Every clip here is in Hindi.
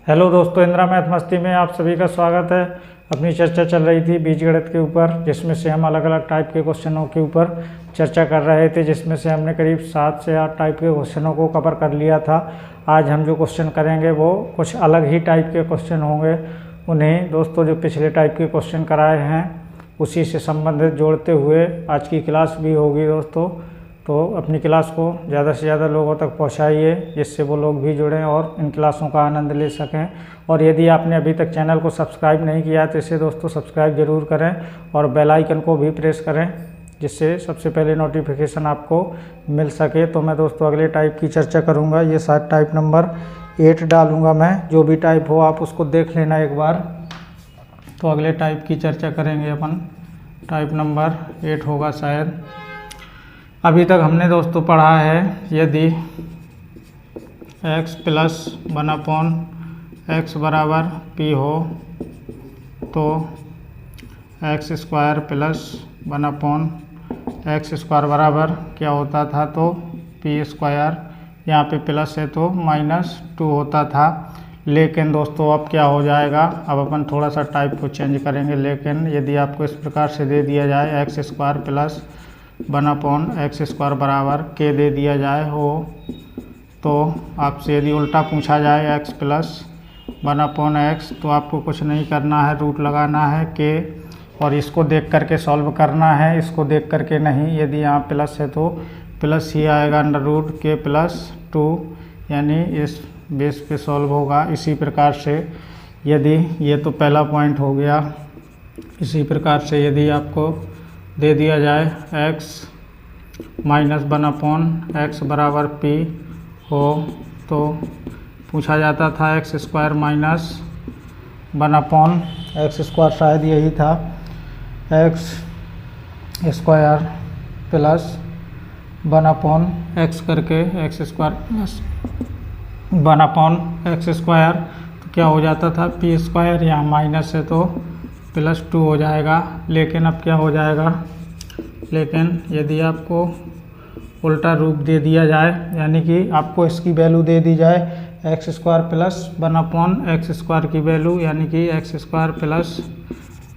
हेलो दोस्तों, इंदिरा मैथ मस्ती में आप सभी का स्वागत है। अपनी चर्चा चल रही थी बीजगणित के ऊपर, जिसमें से हम अलग अलग टाइप के क्वेश्चनों के ऊपर चर्चा कर रहे थे, जिसमें से हमने करीब 7 से 8 टाइप के क्वेश्चनों को कवर कर लिया था। आज हम जो क्वेश्चन करेंगे वो कुछ अलग ही टाइप के क्वेश्चन होंगे। उन्हें दोस्तों जो पिछले टाइप के क्वेश्चन कराए हैं उसी से संबंधित जोड़ते हुए आज की क्लास भी होगी दोस्तों। तो अपनी क्लास को ज़्यादा से ज़्यादा लोगों तक पहुंचाइए, जिससे वो लोग भी जुड़ें और इन क्लासों का आनंद ले सकें। और यदि आपने अभी तक चैनल को सब्सक्राइब नहीं किया है तो इसे दोस्तों सब्सक्राइब ज़रूर करें और बेल आइकन को भी प्रेस करें, जिससे सबसे पहले नोटिफिकेशन आपको मिल सके। तो मैं दोस्तों अगले टाइप की चर्चा करूँगा। ये शायद टाइप नंबर 8 डालूँगा मैं। जो भी टाइप हो आप उसको देख लेना एक बार। तो अगले टाइप की चर्चा करेंगे अपन। टाइप नंबर 8 होगा शायद। अभी तक हमने दोस्तों पढ़ा है, यदि x प्लस 1/x बराबर p हो तो x square plus 1/x square बराबर क्या होता था, तो p स्क्वायर। यहाँ पे प्लस है तो -2 होता था। लेकिन दोस्तों अब क्या हो जाएगा, अब अपन थोड़ा सा टाइप को चेंज करेंगे। लेकिन यदि आपको इस प्रकार से दे दिया जाए x square plus 1/x square बराबर k दे दिया जाए हो, तो आपसे यदि उल्टा पूछा जाए x प्लस 1/x, तो आपको कुछ नहीं करना है, रूट लगाना है k और इसको देख करके सॉल्व करना है, इसको देख करके नहीं। यदि यहाँ प्लस है तो प्लस ही आएगा, √k + 2, यानी इस बेस पे सॉल्व होगा। इसी प्रकार से यदि ये तो पहला पॉइंट हो गया। इसी प्रकार से यदि आपको दे दिया जाए x - 1/x बराबर p हो, तो पूछा जाता था x square minus 1/x square, शायद यही था, x स्क्वायर प्लस 1/x करके x square plus 1/x square, तो क्या हो जाता था p स्क्वायर। यहाँ माइनस है तो +2 हो जाएगा। लेकिन अब क्या हो जाएगा, लेकिन यदि आपको उल्टा रूप दे दिया जाए, यानी कि आपको इसकी वैल्यू दे दी जाए x square plus 1/x square की वैल्यू, यानी कि x square plus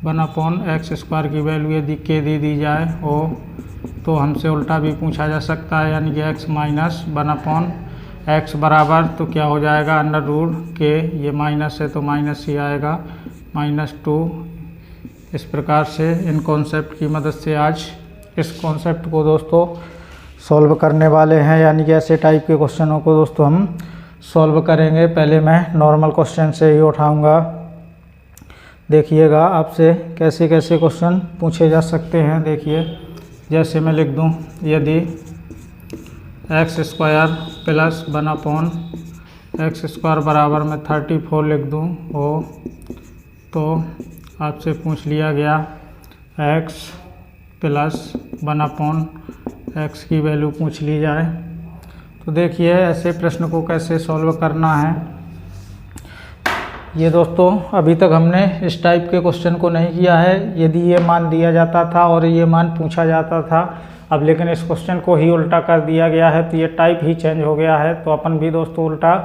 1/x square की वैल्यू यदि k दे दी जाए हो, तो हमसे उल्टा भी पूछा जा सकता है, यानी कि x - 1/x बराबर, तो क्या हो जाएगा √k। ये माइनस है तो माइनस ही आएगा, -2। इस प्रकार से इन कॉन्सेप्ट की मदद से आज इस कॉन्सेप्ट को दोस्तों सॉल्व करने वाले हैं, यानी कि ऐसे टाइप के क्वेश्चनों को दोस्तों हम सॉल्व करेंगे। पहले मैं नॉर्मल क्वेश्चन से ही उठाऊंगा। देखिएगा आपसे कैसे कैसे क्वेश्चन पूछे जा सकते हैं। देखिए, जैसे मैं लिख दूं, यदि x square plus 1/x square बराबर में 34 लिख दूं हो, तो आपसे पूछ लिया गया x प्लस 1/x की वैल्यू पूछ ली जाए। तो देखिए ऐसे प्रश्न को कैसे सॉल्व करना है। ये दोस्तों अभी तक हमने इस टाइप के क्वेश्चन को नहीं किया है। यदि ये मान दिया जाता था और ये मान पूछा जाता था, अब लेकिन इस क्वेश्चन को ही उल्टा कर दिया गया है, तो ये टाइप ही चेंज हो गया है। तो अपन भी दोस्तों उल्टा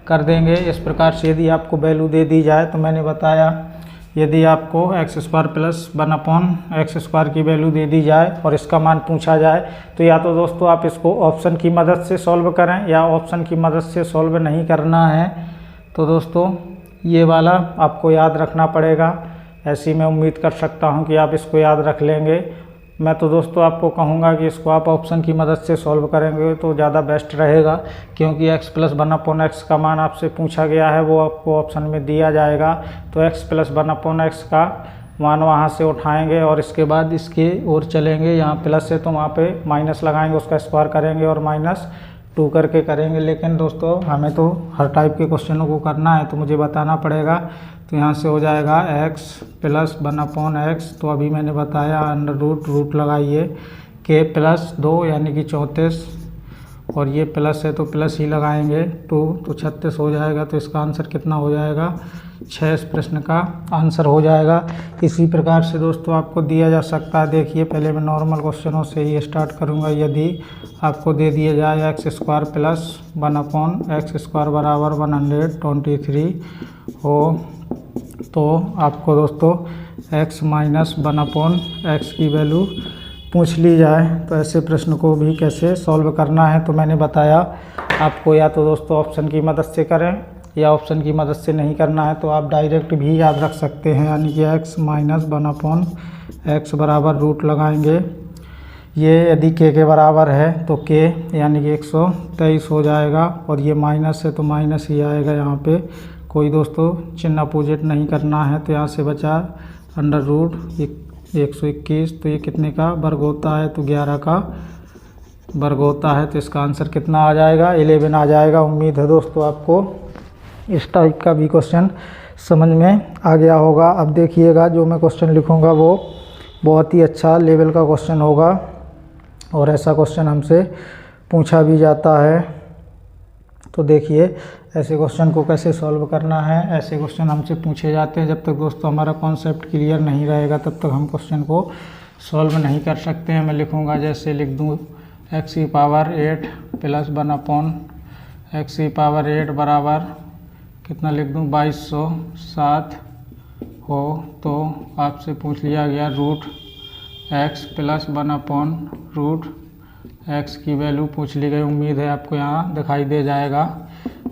कर देंगे। इस प्रकार से यदि आपको वैल्यू दे दी जाए, तो मैंने बताया यदि आपको x square plus 1/x square की वैल्यू दे दी जाए और इसका मान पूछा जाए, तो या तो दोस्तों आप इसको ऑप्शन की मदद से सॉल्व करें, या ऑप्शन की मदद से सॉल्व नहीं करना है तो दोस्तों ये वाला आपको याद रखना पड़ेगा। ऐसी मैं उम्मीद कर सकता हूं कि आप इसको याद रख लेंगे। मैं तो दोस्तों आपको कहूँगा कि इसको आप ऑप्शन की मदद से सॉल्व करेंगे तो ज़्यादा बेस्ट रहेगा, क्योंकि x प्लस 1/x का मान आपसे पूछा गया है, वो आपको ऑप्शन में दिया जाएगा। तो x प्लस 1/x का मान वहाँ से उठाएंगे और इसके बाद इसके ओर चलेंगे। यहाँ प्लस है तो वहाँ पे माइनस लगाएंगे, उसका स्क्वायर करेंगे और -2 करके करेंगे। लेकिन दोस्तों हमें तो हर टाइप के क्वेश्चनों को करना है, तो मुझे बताना पड़ेगा। तो यहाँ से हो जाएगा x प्लस 1/x, तो अभी मैंने बताया रूट लगाइए, k + 2 यानी कि 34, और ये प्लस है तो प्लस ही लगाएंगे 2, तो 36 हो जाएगा। तो इसका आंसर कितना हो जाएगा, 6 इस प्रश्न का आंसर हो जाएगा। इसी प्रकार से दोस्तों आपको दिया जा सकता है। देखिए पहले मैं नॉर्मल क्वेश्चनों से ही स्टार्ट करूंगा। यदि आपको दे दिया जाए x² + 1/x² बराबर 123 हो तो आपको दोस्तों x माइनस 1/x की वैल्यू पूछ ली जाए तो ऐसे प्रश्न को भी कैसे सॉल्व करना है। तो मैंने बताया आपको या तो दोस्तों ऑप्शन की मदद से करें या ऑप्शन की मदद से नहीं करना है तो आप डायरेक्ट भी याद रख सकते हैं, यानी कि x माइनस 1/x बराबर रूट लगाएंगे। ये यदि k के बराबर है तो k यानी कि 123 हो जाएगा, और ये माइनस है तो माइनस ही आएगा। यहाँ पे कोई दोस्तों चिन्ह अपोजिट नहीं करना है। तो यहाँ से बचा अंडर रूट 121, तो ये कितने का वर्ग होता है, तो 11 का वर्ग होता है। तो इसका आंसर कितना आ जाएगा, 11 आ जाएगा। उम्मीद है दोस्तों आपको इस टाइप का भी क्वेश्चन समझ में आ गया होगा। अब देखिएगा जो मैं क्वेश्चन लिखूंगा वो बहुत ही अच्छा लेवल का क्वेश्चन होगा, और ऐसा क्वेश्चन हमसे पूछा भी जाता है। तो देखिए ऐसे क्वेश्चन को कैसे सॉल्व करना है। ऐसे क्वेश्चन हमसे पूछे जाते हैं। जब तक दोस्तों हमारा कॉन्सेप्ट क्लियर नहीं रहेगा तब तक हम क्वेश्चन को सॉल्व नहीं कर सकते हैं। मैं लिखूंगा, जैसे लिख दूँ x की पावर 8 प्लस 1/x की पावर 8 बराबर कितना लिख दूँ 2207 हो तो आपसे पूछ लिया गया रूट x प्लस 1/√x की वैल्यू पूछ ली गई। उम्मीद है आपको यहाँ दिखाई दे जाएगा।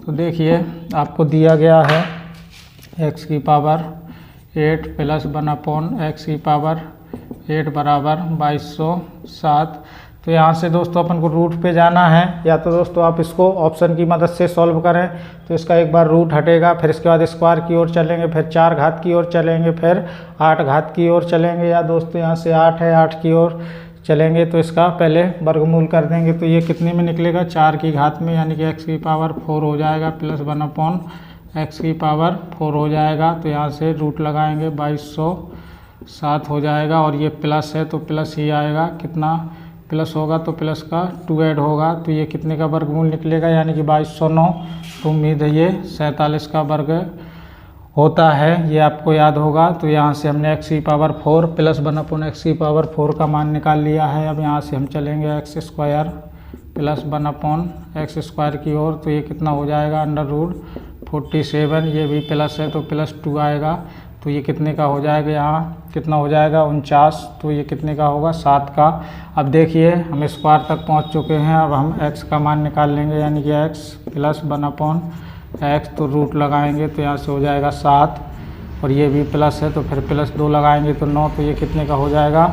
तो देखिए आपको दिया गया है x की पावर 8 प्लस 1/x की पावर 8 बराबर 2207। तो यहाँ से दोस्तों अपन को रूट पे जाना है, या तो दोस्तों आप इसको ऑप्शन की मदद से सॉल्व करें तो इसका एक बार रूट हटेगा, फिर इसके बाद स्क्वायर की ओर चलेंगे, फिर 4 घात की ओर चलेंगे, फिर 8 घात की ओर चलेंगे, या दोस्तों यहाँ से 8 है 8 की ओर चलेंगे तो इसका पहले वर्गमूल कर देंगे। तो ये कितने में निकलेगा 4 की घात में, यानी कि x की पावर 4 हो जाएगा प्लस 1/x की पावर 4 हो जाएगा। तो यहाँ से रूट लगाएंगे 2207 हो जाएगा, और ये प्लस है तो प्लस ही आएगा। कितना प्लस होगा तो प्लस का 2 ऐड होगा, तो ये कितने का वर्गमूल निकलेगा, यानी कि 2209। तो उम्मीद है ये 47 का वर्ग होता है, ये आपको याद होगा। तो यहाँ से हमने x की पावर 4 प्लस 1/x की पावर 4 का मान निकाल लिया है। अब यहाँ से हम चलेंगे x square plus 1/x square की ओर, तो ये कितना हो जाएगा √47। ये भी प्लस है तो प्लस 2 आएगा, तो ये कितने का हो जाएगा, यहाँ कितना हो जाएगा 49। तो ये कितने का होगा 7 का। अब देखिए हम स्क्वायर तक पहुँच चुके हैं। अब हम x का मान निकाल लेंगे, यानी कि x प्लस 1/x, तो रूट लगाएंगे तो यहाँ से हो जाएगा 7, और ये भी प्लस है तो फिर प्लस 2 लगाएंगे तो 9। तो ये कितने का हो जाएगा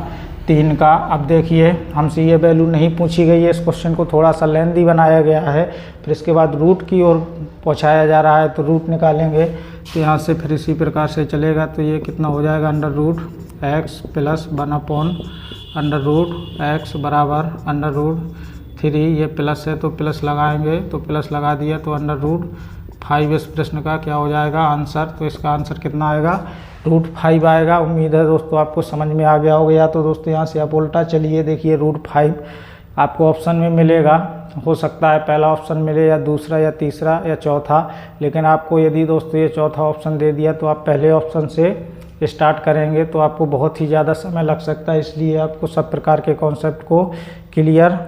3 का। अब देखिए हमसे ये वैल्यू नहीं पूछी गई है, इस क्वेश्चन को थोड़ा सा लेंथी बनाया गया है। फिर इसके बाद रूट की ओर पहुँचाया जा रहा है तो रूट निकालेंगे, तो यहाँ से फिर इसी प्रकार से चलेगा। तो ये कितना हो जाएगा √x प्लस 1/√x बराबर √3। ये प्लस है तो प्लस लगाएंगे, तो प्लस लगा दिया तो √5 इस प्रश्न का क्या हो जाएगा आंसर। तो इसका आंसर कितना आएगा √5 आएगा। उम्मीद है दोस्तों आपको समझ में आ गया होगा। या तो दोस्तों यहाँ से आप उल्टा चलिए, देखिए √5 आपको ऑप्शन में मिलेगा, हो सकता है पहला ऑप्शन मिले या दूसरा या तीसरा या चौथा, लेकिन आपको यदि दोस्तों ये चौथा ऑप्शन दे दिया तो आप पहले ऑप्शन से स्टार्ट करेंगे तो आपको बहुत ही ज़्यादा समय लग सकता है। इसलिए आपको सब प्रकार के कॉन्सेप्ट को क्लियर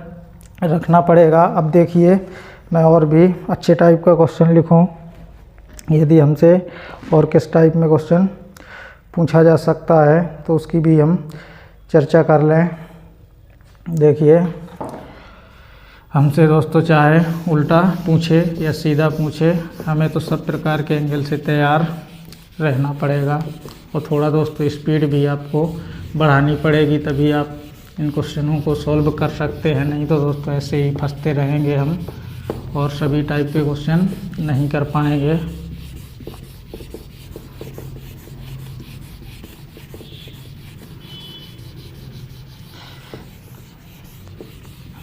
रखना पड़ेगा। अब देखिए मैं और भी अच्छे टाइप का क्वेश्चन लिखूं, यदि हमसे और किस टाइप में क्वेश्चन पूछा जा सकता है तो उसकी भी हम चर्चा कर लें। देखिए हमसे दोस्तों चाहे उल्टा पूछे या सीधा पूछे, हमें तो सब प्रकार के एंगल से तैयार रहना पड़ेगा, और थोड़ा दोस्तों स्पीड भी आपको बढ़ानी पड़ेगी, तभी आप इन क्वेश्चनों को सॉल्व कर सकते हैं। नहीं तो दोस्तों ऐसे ही फंसते रहेंगे हम और सभी टाइप के क्वेश्चन नहीं कर पाएंगे।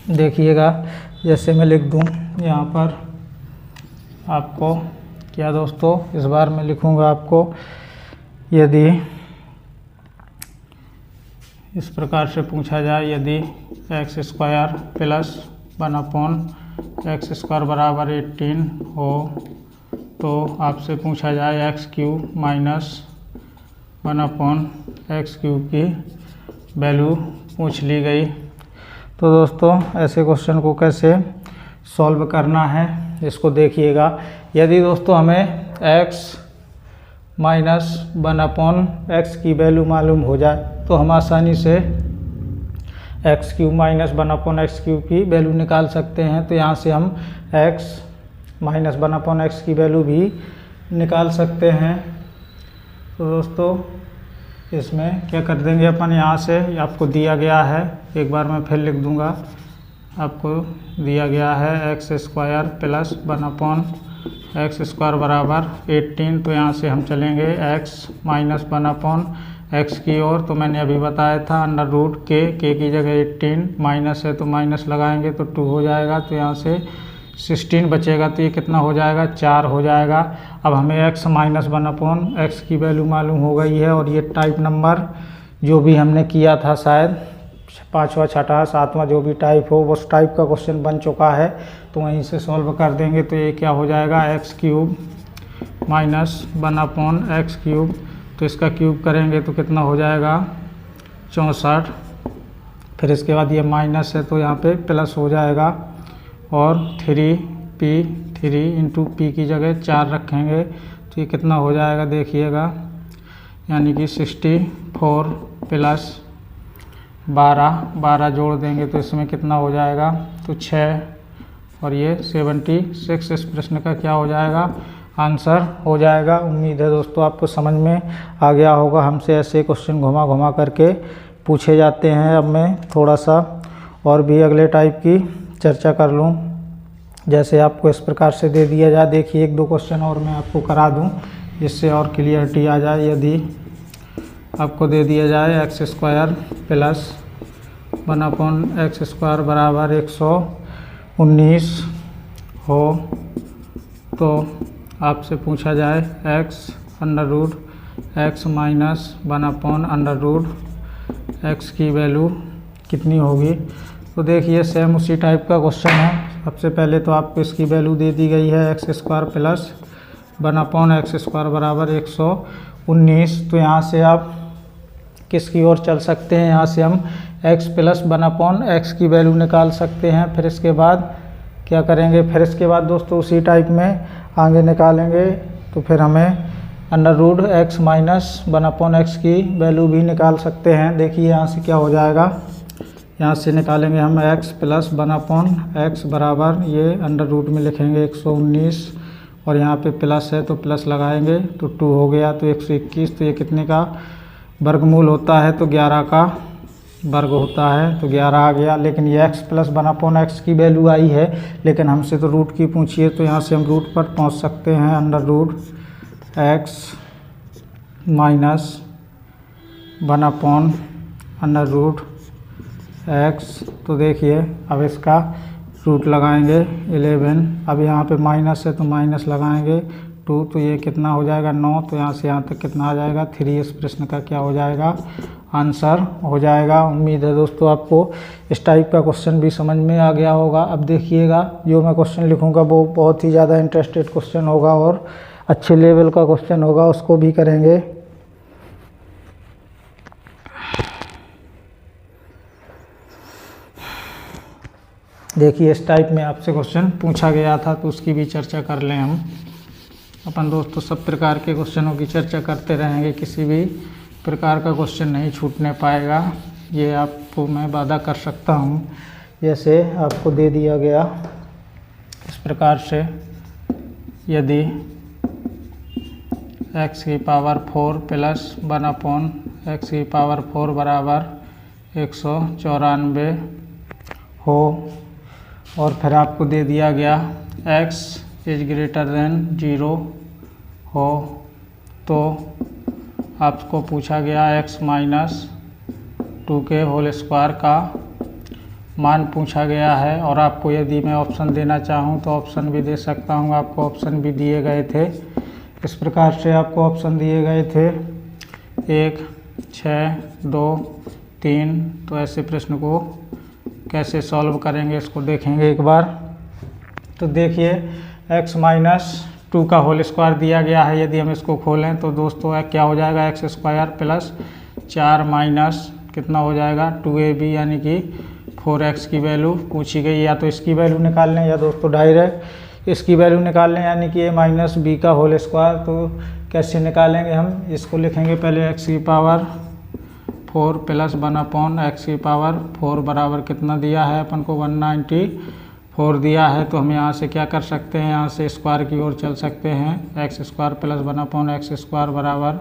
देखिएगा जैसे मैं लिख दूं यहाँ पर आपको क्या दोस्तों, इस बार मैं लिखूँगा आपको, यदि इस प्रकार से पूछा जाए, यदि x square plus 1/x square बराबर 18 हो तो आपसे पूछा जाए x cube minus 1/x cube की वैल्यू पूछ ली गई। तो दोस्तों ऐसे क्वेश्चन को कैसे सॉल्व करना है इसको देखिएगा। यदि दोस्तों हमें x -1/x की वैल्यू मालूम हो जाए तो हम आसानी से x³ -1/x³ की वैल्यू निकाल सकते हैं। तो यहाँ से हम x -1/x की वैल्यू भी निकाल सकते हैं। तो दोस्तों इसमें क्या कर देंगे अपन, यहाँ से आपको दिया गया है, एक बार मैं फिर लिख दूँगा, आपको दिया गया है x² + 1/x² बराबर 18। तो यहाँ से हम चलेंगे x -1/x की ओर। तो मैंने अभी बताया था √k की जगह 18 माइनस है तो माइनस लगाएंगे तो 2 हो जाएगा। तो यहाँ से 16 बचेगा, तो ये कितना हो जाएगा, 4 हो जाएगा। अब हमें x -1/x की वैल्यू मालूम हो गई है और ये टाइप नंबर जो भी हमने किया था, शायद 5वां 6वां 7वां जो भी टाइप हो उस टाइप का क्वेश्चन बन चुका है। तो वहीं से सॉल्व कर देंगे। तो ये क्या हो जाएगा, x³ -1/x³। तो इसका क्यूब करेंगे तो कितना हो जाएगा, 64। फिर इसके बाद ये माइनस है तो यहाँ पे प्लस हो जाएगा और 3 p की जगह 4 रखेंगे तो ये कितना हो जाएगा देखिएगा, यानी कि 64 + 12 जोड़ देंगे तो इसमें कितना हो जाएगा, तो 6 और ये 76। इस प्रश्न का क्या हो जाएगा, आंसर हो जाएगा। उम्मीद है दोस्तों आपको समझ में आ गया होगा। हमसे ऐसे क्वेश्चन घुमा घुमा करके पूछे जाते हैं। अब मैं थोड़ा सा और भी अगले टाइप की चर्चा कर लूँ। जैसे आपको इस प्रकार से दे दिया जाए, देखिए 1-2 क्वेश्चन और मैं आपको करा दूँ जिससे और क्लियरिटी आ जाए। यदि आपको दे दिया जाए x² + 1/x² बराबर 119 हो तो आपसे पूछा जाए x -1/x की वैल्यू कितनी होगी। तो देखिए सेम उसी टाइप का क्वेश्चन है। सबसे पहले तो आपको इसकी वैल्यू दे दी गई है x² + 1/x² बराबर 119। तो यहाँ से आप किसकी ओर चल सकते हैं, यहाँ से हम x + 1/x की वैल्यू निकाल सकते हैं। फिर इसके बाद क्या करेंगे, फिर इसके बाद दोस्तों उसी टाइप में आगे निकालेंगे तो फिर हमें √x - 1/x की वैल्यू भी निकाल सकते हैं। देखिए यहाँ से क्या हो जाएगा, यहाँ से निकालेंगे हम x + 1/x बराबर ये √ में लिखेंगे 119 और यहाँ पे प्लस है तो प्लस लगाएंगे तो 2 हो गया। तो 121, तो ये कितने का वर्गमूल होता है, तो 11 का वर्ग होता है, तो 11 आ गया। लेकिन ये x + 1/x की वैल्यू आई है, लेकिन हमसे तो रूट की पूछी है। तो यहाँ से हम रूट पर पहुँच सकते हैं, √x - 1/√x। तो देखिए अब इसका रूट लगाएंगे 11। अब यहाँ पे माइनस है तो माइनस लगाएंगे 2, तो ये कितना हो जाएगा 9। तो यहाँ से यहाँ तक कितना आ जाएगा 3। इस प्रश्न का क्या हो जाएगा, आंसर हो जाएगा। उम्मीद है दोस्तों आपको इस टाइप का क्वेश्चन भी समझ में आ गया होगा। अब देखिएगा जो मैं क्वेश्चन लिखूंगा वो बहुत ही ज़्यादा इंटरेस्टेड क्वेश्चन होगा और अच्छे लेवल का क्वेश्चन होगा, उसको भी करेंगे। देखिए इस टाइप में आपसे क्वेश्चन पूछा गया था तो उसकी भी चर्चा कर लें हम। अपन दोस्तों सब प्रकार के क्वेश्चनों की चर्चा करते रहेंगे, किसी भी प्रकार का क्वेश्चन नहीं छूटने पाएगा, ये आपको मैं वादा कर सकता हूँ। जैसे आपको दे दिया गया इस प्रकार से, यदि x⁴ + 1/x⁴ बराबर 194 हो और फिर आपको दे दिया गया x > 0 हो तो आपको पूछा गया x - 2k² का मान पूछा गया है। और आपको यदि मैं ऑप्शन देना चाहूँ तो ऑप्शन भी दे सकता हूँ, आपको ऑप्शन भी दिए गए थे। इस प्रकार से आपको ऑप्शन दिए गए थे 1, 6, 2, 3। तो ऐसे प्रश्न को कैसे सॉल्व करेंगे इसको देखेंगे एक बार। तो देखिए x - 2² दिया गया है। यदि हम इसको खोलें तो दोस्तों क्या हो जाएगा, x² + 4 माइनस कितना हो जाएगा 2ab, यानी कि 4x की वैल्यू पूछी गई। या तो इसकी वैल्यू निकाल लें या दोस्तों डायरेक्ट इसकी वैल्यू निकाल लें, यानी कि a - b²। तो कैसे निकालेंगे हम, इसको लिखेंगे पहले x की पावर 4 प्लस 1 x की पावर 4 बराबर कितना दिया है अपन को 194 दिया है। तो हम यहाँ से क्या कर सकते हैं, यहाँ से स्क्वायर की ओर चल सकते हैं। X square plus 1/x square बराबर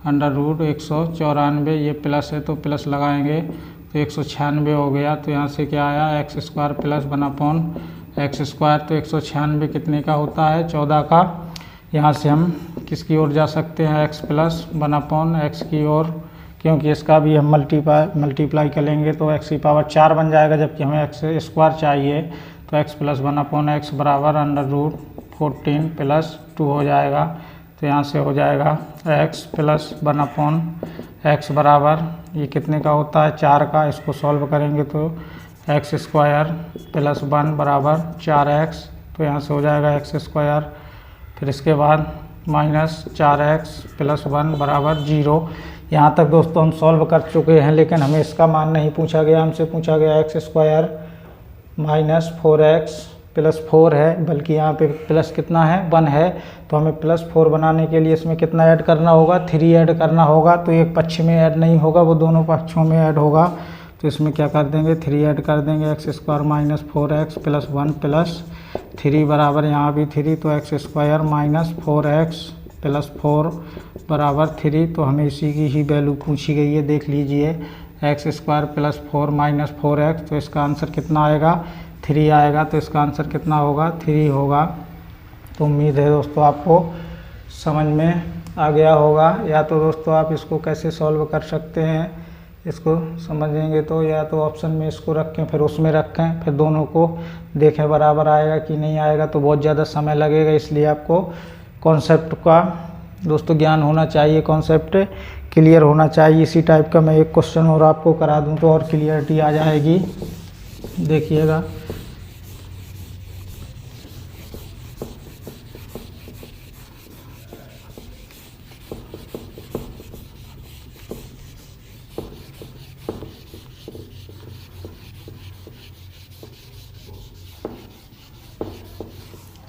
√194। ये प्लस है तो प्लस लगाएंगे तो 196 हो गया। तो यहाँ से क्या आया, x square plus 1/x square. तो 196 कितने का होता है, 14 का। यहाँ से हम किसकी ओर जा सकते हैं, x प्लस 1/x की ओर, क्योंकि इसका भी हम मल्टीप्लाई करेंगे तो x की पावर 4 बन जाएगा, जबकि हमें x स्क्वायर चाहिए। तो x प्लस 1/x बराबर √14 प्लस 2 हो जाएगा। तो यहाँ से हो जाएगा x प्लस 1/x बराबर, ये कितने का होता है, 4 का। इसको सॉल्व करेंगे तो x स्क्वायर प्लस 1 बराबर 4x। तो यहाँ से हो जाएगा x स्क्वायर, फिर इसके बाद माइनस 4x प्लस 1 बराबर 0। यहाँ तक दोस्तों हम सॉल्व कर चुके हैं, लेकिन हमें इसका मान नहीं पूछा गया। हमसे पूछा गया x square minus 4x plus 4 है, बल्कि यहाँ पे प्लस कितना है, 1 है। तो हमें प्लस 4 बनाने के लिए इसमें कितना ऐड करना होगा, 3 ऐड करना होगा। तो एक पक्ष में ऐड नहीं होगा, वो दोनों पक्षों में ऐड होगा। तो इसमें क्या कर देंगे, 3 ऐड कर देंगे। X square minus 4x plus 1 plus 3 बराबर यहाँ भी 3। तो x square minus 4x plus 4 बराबर 3। तो हमें इसी की ही वैल्यू पूछी गई है, देख लीजिए। X square plus 4 minus 4x, तो इसका आंसर कितना आएगा, 3 आएगा। तो इसका आंसर कितना होगा, 3 होगा। तो उम्मीद है दोस्तों आपको समझ में आ गया होगा। या तो दोस्तों आप इसको कैसे सॉल्व कर सकते हैं, इसको समझेंगे तो या तो ऑप्शन में इसको रखें फिर उसमें रखें, फिर दोनों को देखें बराबर आएगा कि नहीं आएगा। तो बहुत ज़्यादा समय लगेगा, इसलिए आपको कॉन्सेप्ट का दोस्तों ज्ञान होना चाहिए, कॉन्सेप्ट क्लियर होना चाहिए। इसी टाइप का मैं एक क्वेश्चन और आपको करा दूं तो और क्लियरिटी आ जाएगी, देखिएगा।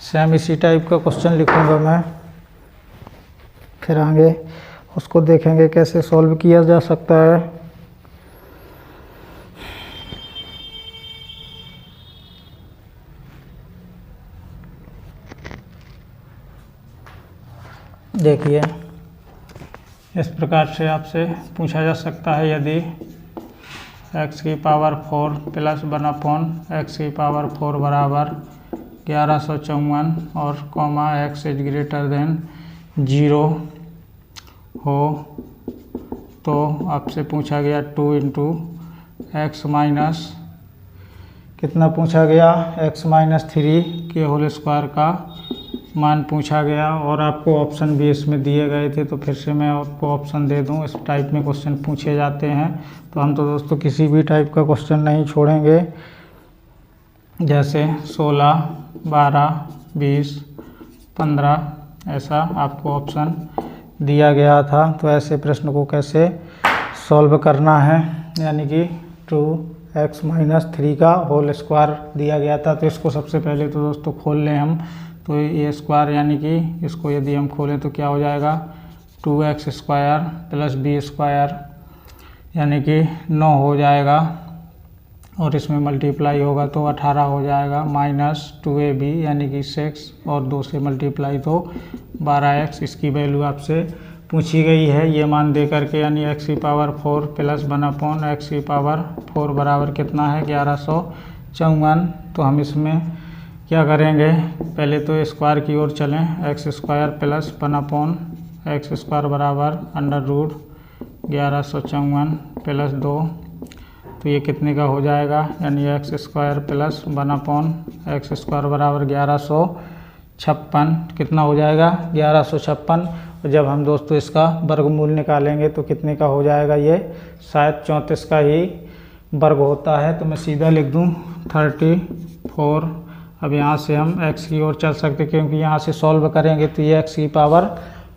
सेम इसी टाइप का क्वेश्चन लिखूंगा मैं, फिर आगे उसको देखेंगे कैसे सॉल्व किया जा सकता है। देखिए इस प्रकार से आपसे पूछा जा सकता है, यदि x की पावर 4 प्लस 1/x की पावर 4 बराबर 1154 और comma x is greater than 0 हो, तो आपसे पूछा गया 2 इंटू एक्स माइनस कितना पूछा गया, x माइनस 3 के होल स्क्वायर का मान पूछा गया। और आपको ऑप्शन भी इसमें दिए गए थे, तो फिर से मैं आपको ऑप्शन दे दूं। इस टाइप में क्वेश्चन पूछे जाते हैं, तो हम तो दोस्तों किसी भी टाइप का क्वेश्चन नहीं छोड़ेंगे। जैसे 16, 12, 20, 15 ऐसा आपको ऑप्शन दिया गया था। तो ऐसे प्रश्न को कैसे सॉल्व करना है, यानी कि 2x माइनस 3 का होल स्क्वायर दिया गया था। तो इसको सबसे पहले तो दोस्तों खोल लें हम। तो ये स्क्वायर यानी कि इसको यदि हम खोलें तो क्या हो जाएगा, 2x square plus b square यानी कि 9 हो जाएगा, और इसमें मल्टीप्लाई होगा तो 18 हो जाएगा, माइनस 2ab यानी कि 6 और 2 से मल्टीप्लाई तो 12x। इसकी वैल्यू आपसे पूछी गई है, ये मान दे करके, यानी x की पावर 4 प्लस 1/x की पावर 4 बराबर कितना है, 1154। तो हम इसमें क्या करेंगे, पहले तो स्क्वायर की ओर चलें। X square plus 1/x square बराबर √1154 प्लस 2, तो ये कितने का हो जाएगा, यानी x square plus 1/x square बराबर 1156। कितना हो जाएगा, 1156। और जब हम दोस्तों इसका वर्गमूल निकालेंगे तो कितने का हो जाएगा, ये शायद 34 का ही वर्ग होता है। तो मैं सीधा लिख दूँ 34। अब यहाँ से हम x की ओर चल सकते, क्योंकि यहाँ से सॉल्व करेंगे तो ये x की पावर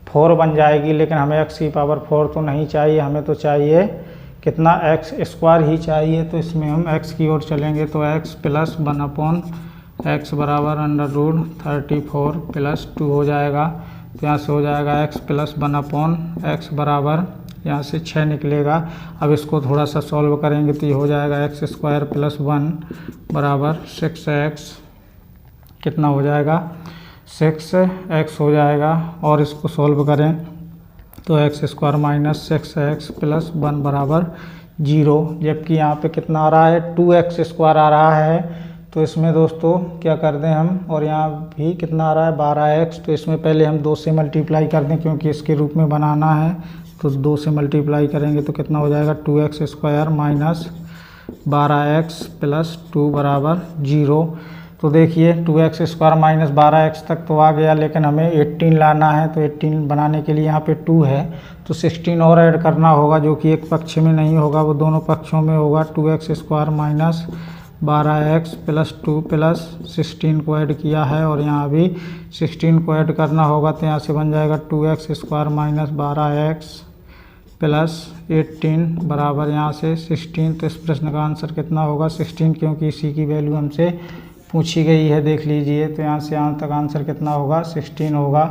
4 बन जाएगी। लेकिन हमें x की पावर 4 तो नहीं चाहिए, हमें तो चाहिए कितना, x स्क्वायर ही चाहिए। तो इसमें हम x की ओर चलेंगे तो x प्लस 1/x बराबर √34 प्लस 2 हो जाएगा। तो यहाँ से हो जाएगा x प्लस 1/x बराबर, यहाँ से 6 निकलेगा। अब इसको थोड़ा सा सॉल्व करेंगे तो ये हो जाएगा x² + 1 बराबर 6x, कितना हो जाएगा 6x हो जाएगा। और इसको सॉल्व करें तो x² - 6x + 1 बराबर 0, जबकि यहाँ पे कितना आ रहा है 2x² आ रहा है। तो इसमें दोस्तों क्या कर दें हम, और यहाँ भी कितना आ रहा है 12x, तो इसमें पहले हम 2 से मल्टीप्लाई कर दें क्योंकि इसके रूप में बनाना है। तो 2 से मल्टीप्लाई करेंगे तो कितना हो जाएगा 2x² - 12x + 2 बराबर 0। तो देखिए 2x² - 12x तक तो आ गया, लेकिन हमें 18 लाना है। तो 18 बनाने के लिए यहाँ पे 2 है तो 16 और ऐड करना होगा, जो कि एक पक्ष में नहीं होगा, वो दोनों पक्षों में होगा। 2x² - 12x + 2 + 16 को ऐड किया है और यहाँ भी 16 को ऐड करना होगा। तो यहाँ से बन जाएगा 2x² - 12x + 18 बराबर यहाँ से 16। तो इस प्रश्न का आंसर कितना होगा 16, क्योंकि इसी की वैल्यू हमसे पूछी गई है, देख लीजिए। तो यहाँ से यहाँ तक आंसर कितना होगा 16 होगा।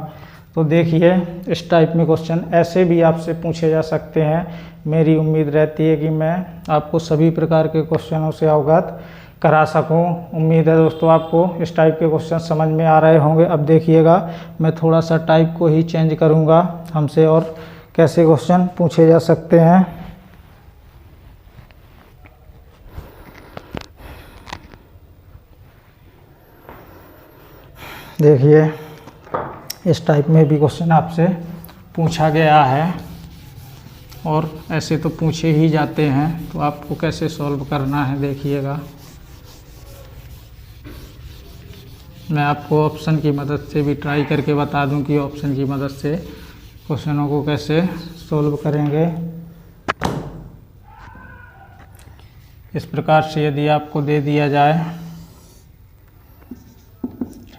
तो देखिए इस टाइप में क्वेश्चन ऐसे भी आपसे पूछे जा सकते हैं। मेरी उम्मीद रहती है कि मैं आपको सभी प्रकार के क्वेश्चनों से अवगत करा सकूं। उम्मीद है दोस्तों आपको इस टाइप के क्वेश्चन समझ में आ रहे होंगे। अब देखिएगा मैं थोड़ा सा टाइप को ही चेंज करूंगा, हमसे और कैसे क्वेश्चन पूछे जा सकते हैं। देखिए इस टाइप में भी क्वेश्चन आपसे पूछा गया है और ऐसे तो पूछे ही जाते हैं, तो आपको कैसे सॉल्व करना है देखिएगा। मैं आपको ऑप्शन की मदद से भी ट्राई करके बता दूं कि ऑप्शन की मदद से क्वेश्चनों को कैसे सॉल्व करेंगे। इस प्रकार से यदि आपको दे दिया जाए,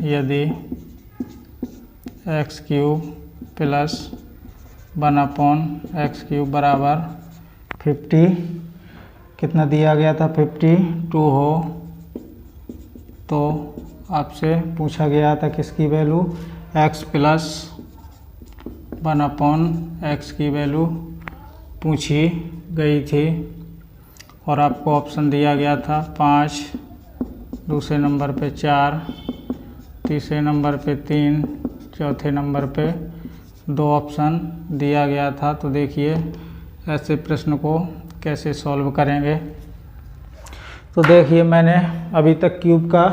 यदि x³ + 1/x³ बराबर 50, कितना दिया गया था 52 हो, तो आपसे पूछा गया था किसकी वैल्यू x + 1/x की वैल्यू पूछी गई थी और आपको ऑप्शन दिया गया था 5, दूसरे नंबर पे 4, तीसरे नंबर पे 3, चौथे नंबर पे 2 ऑप्शन दिया गया था। तो देखिए ऐसे प्रश्न को कैसे सॉल्व करेंगे। तो देखिए मैंने अभी तक क्यूब का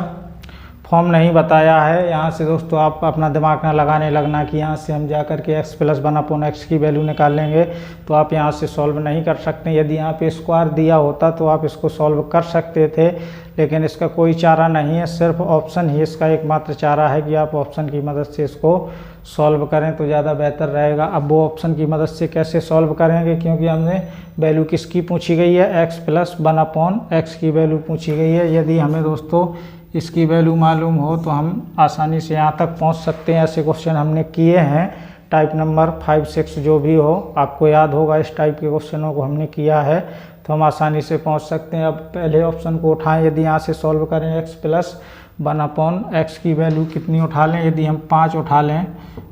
फॉर्म नहीं बताया है। यहाँ से दोस्तों आप अपना दिमाग ना लगाने लगना कि यहाँ से हम जा कर के x + 1/x की वैल्यू निकाल लेंगे, तो आप यहाँ से सॉल्व नहीं कर सकते। यदि यहाँ पे स्क्वायर दिया होता तो आप इसको सॉल्व कर सकते थे, लेकिन इसका कोई चारा नहीं है, सिर्फ ऑप्शन ही इसका एकमात्र चारा है कि आप ऑप्शन की मदद से इसको सॉल्व करें तो ज़्यादा बेहतर रहेगा। अब वो ऑप्शन की मदद से कैसे सॉल्व करेंगे, क्योंकि हमने वैल्यू किसकी पूछी गई है x + 1/x की वैल्यू पूछी गई है। यदि हमें दोस्तों इसकी वैल्यू मालूम हो तो हम आसानी से यहाँ तक पहुँच सकते हैं। ऐसे क्वेश्चन हमने किए हैं टाइप नंबर 5, 6 जो भी हो, आपको याद होगा इस टाइप के क्वेश्चनों को हमने किया है, तो हम आसानी से पहुँच सकते हैं। अब पहले ऑप्शन को उठाएं, यदि यहाँ से सॉल्व करें x + 1/x की वैल्यू कितनी उठा लें, यदि हम 5 उठा लें,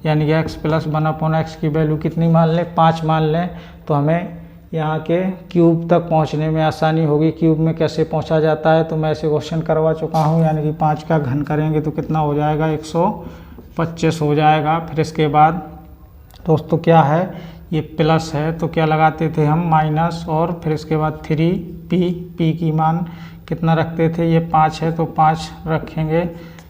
यानी कि x + 1/x की वैल्यू कितनी मान लें 5 मान लें, तो हमें यहाँ के क्यूब तक पहुँचने में आसानी होगी। क्यूब में कैसे पहुँचा जाता है तो मैं ऐसे क्वेश्चन करवा चुका हूँ। यानी कि 5 का घन करेंगे तो कितना हो जाएगा 125 हो जाएगा। फिर इसके बाद दोस्तों क्या है, ये प्लस है तो क्या लगाते थे हम माइनस, और फिर इसके बाद 3p की मान कितना रखते थे, ये 5 है तो 5 रखेंगे।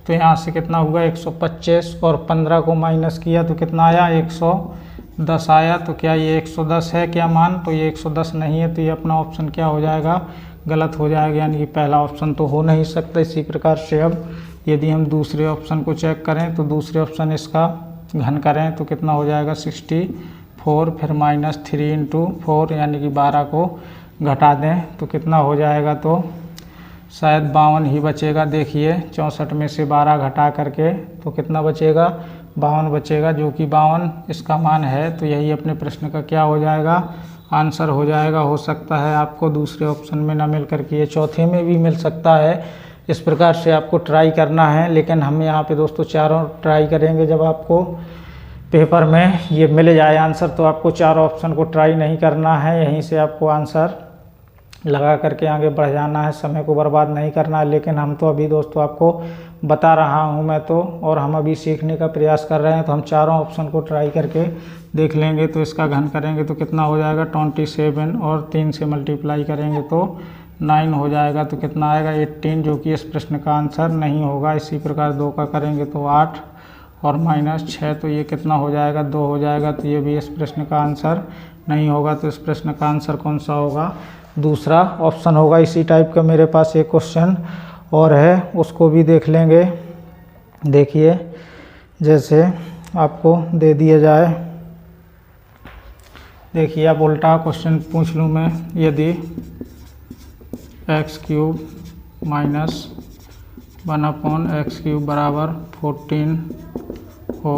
तो यहाँ से कितना हुआ 125, और 15 को माइनस किया तो कितना आया 110 आया। तो क्या ये 110 है क्या मान, तो ये 110 नहीं है, तो ये अपना ऑप्शन क्या हो जाएगा गलत हो जाएगा, यानी कि पहला ऑप्शन तो हो नहीं सकता। इसी प्रकार से अब यदि हम दूसरे ऑप्शन को चेक करें तो दूसरे ऑप्शन इसका घन करें तो कितना हो जाएगा 64, फिर -3 × 4 यानी कि 12 को घटा दें तो कितना हो जाएगा, तो शायद 52 ही बचेगा। देखिए 64 में से 12 घटा करके तो कितना बचेगा 52 बचेगा, जो कि 52 इसका मान है। तो यही अपने प्रश्न का क्या हो जाएगा आंसर हो जाएगा। हो सकता है आपको दूसरे ऑप्शन में ना मिल करके ये चौथे में भी मिल सकता है। इस प्रकार से आपको ट्राई करना है, लेकिन हम यहाँ पे दोस्तों चारों ट्राई करेंगे। जब आपको पेपर में ये मिल जाए आंसर, तो आपको 4 ऑप्शन को ट्राई नहीं करना है, यहीं से आपको आंसर लगा करके आगे बढ़ जाना है, समय को बर्बाद नहीं करना है। लेकिन हम तो अभी दोस्तों आपको बता रहा हूं मैं तो, और हम अभी सीखने का प्रयास कर रहे हैं, तो हम चारों ऑप्शन को ट्राई करके देख लेंगे। तो इसका घन करेंगे तो कितना हो जाएगा 27, और 3 से मल्टीप्लाई करेंगे तो 9 हो जाएगा। तो कितना आएगा 18, जो कि इस प्रश्न का आंसर नहीं होगा। इसी प्रकार 2 का करेंगे तो 8 और -6, तो ये कितना हो जाएगा 2 हो जाएगा। तो ये भी इस प्रश्न का आंसर नहीं होगा। तो इस प्रश्न का आंसर कौन सा होगा, दूसरा ऑप्शन होगा। इसी टाइप का मेरे पास एक क्वेश्चन और है, उसको भी देख लेंगे। देखिए, जैसे आपको दे दिया जाए, देखिए अब उल्टा क्वेश्चन पूछ लूँ मैं, यदि x³ - 1/x³ बराबर 14 हो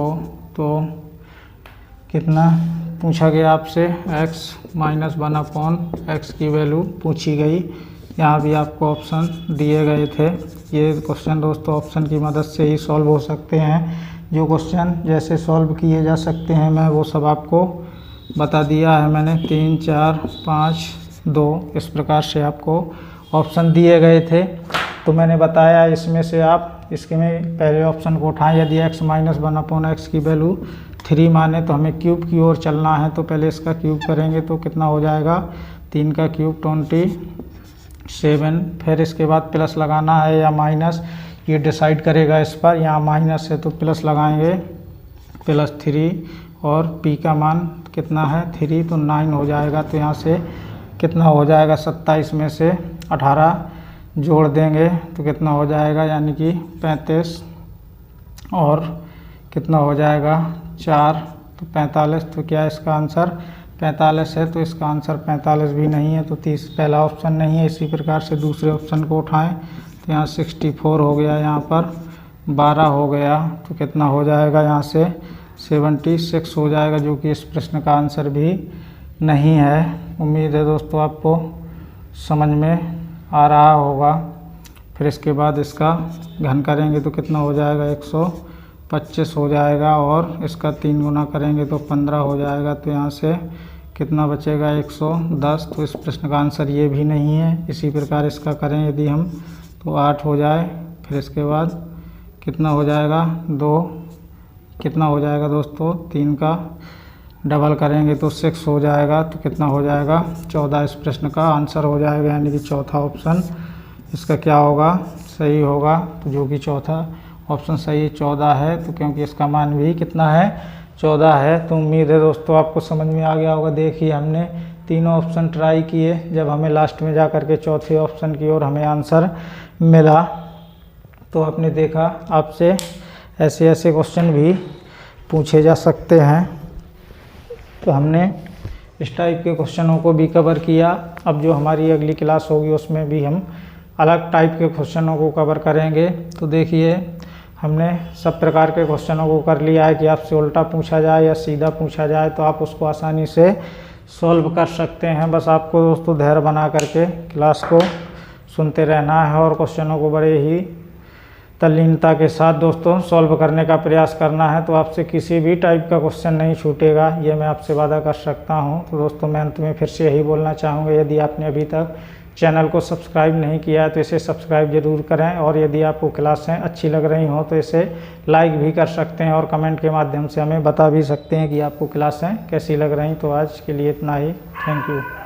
तो कितना पूछा गया आपसे, x - 1/x की वैल्यू पूछी गई। यहाँ भी आपको ऑप्शन दिए गए थे। ये क्वेश्चन दोस्तों ऑप्शन की मदद से ही सॉल्व हो सकते हैं। जो क्वेश्चन जैसे सॉल्व किए जा सकते हैं मैं वो सब आपको बता दिया है मैंने। 3, 4, 5, 2 इस प्रकार से आपको ऑप्शन दिए गए थे। तो मैंने बताया इसमें से आप इसके में पहले ऑप्शन को उठाएं। यदि x - 1/x की वैल्यू 3 माने तो हमें क्यूब की ओर चलना है। तो पहले इसका क्यूब करेंगे तो कितना हो जाएगा 3 का क्यूब 27। फिर इसके बाद प्लस लगाना है या माइनस, ये डिसाइड करेगा इस पर। यहाँ माइनस है तो प्लस लगाएंगे, +3, और p का मान कितना है 3, तो 9 हो जाएगा। तो यहाँ से कितना हो जाएगा 27 में से 18 जोड़ देंगे तो कितना हो जाएगा, यानी कि 35, और कितना हो जाएगा 4, तो 45। तो क्या इसका आंसर 45 है? तो इसका आंसर 45 भी नहीं है, तो पहला ऑप्शन नहीं है। इसी प्रकार से दूसरे ऑप्शन को उठाएं तो यहाँ 64 हो गया, यहाँ पर 12 हो गया, तो कितना हो जाएगा यहाँ से 76 हो जाएगा, जो कि इस प्रश्न का आंसर भी नहीं है। उम्मीद है दोस्तों आपको समझ में आ रहा होगा। फिर इसके बाद इसका घन करेंगे तो कितना हो जाएगा 125 हो जाएगा, और इसका 3 गुना करेंगे तो 15 हो जाएगा। तो यहाँ से कितना बचेगा 110। तो इस प्रश्न का आंसर ये भी नहीं है। इसी प्रकार इसका करें यदि हम तो 8 हो जाए। फिर इसके बाद कितना हो जाएगा 2, कितना हो जाएगा दोस्तों 3 का डबल करेंगे तो 6 हो जाएगा। तो कितना हो जाएगा 14 इस प्रश्न का आंसर हो जाएगा, यानी कि चौथा ऑप्शन इसका क्या होगा, सही होगा। तो जो कि चौथा ऑप्शन सही 14 है, तो क्योंकि इसका मान भी कितना है 14 है। तो उम्मीद है दोस्तों आपको समझ में आ गया होगा। देखिए हमने तीनों ऑप्शन ट्राई किए, जब हमें लास्ट में जा कर के चौथे ऑप्शन की ओर हमें आंसर मिला, तो आपने देखा आपसे ऐसे ऐसे क्वेश्चन भी पूछे जा सकते हैं। तो हमने इस टाइप के क्वेश्चनों को भी कवर किया। अब जो हमारी अगली क्लास होगी उसमें भी हम अलग टाइप के क्वेश्चनों को कवर करेंगे। तो देखिए हमने सब प्रकार के क्वेश्चनों को कर लिया है कि आपसे उल्टा पूछा जाए या सीधा पूछा जाए तो आप उसको आसानी से सॉल्व कर सकते हैं। बस आपको दोस्तों धैर्य बना करके क्लास को सुनते रहना है और क्वेश्चनों को बड़े ही तल्लीनता के साथ दोस्तों सॉल्व करने का प्रयास करना है। तो आपसे किसी भी टाइप का क्वेश्चन नहीं छूटेगा, ये मैं आपसे वादा कर सकता हूँ। तो दोस्तों मैं अंत में फिर से यही बोलना चाहूँगा, यदि आपने अभी तक चैनल को सब्सक्राइब नहीं किया है तो इसे सब्सक्राइब ज़रूर करें, और यदि आपको क्लासें अच्छी लग रही हों तो इसे लाइक भी कर सकते हैं और कमेंट के माध्यम से हमें बता भी सकते हैं कि आपको क्लासें कैसी लग रही। तो आज के लिए इतना ही। Thank you.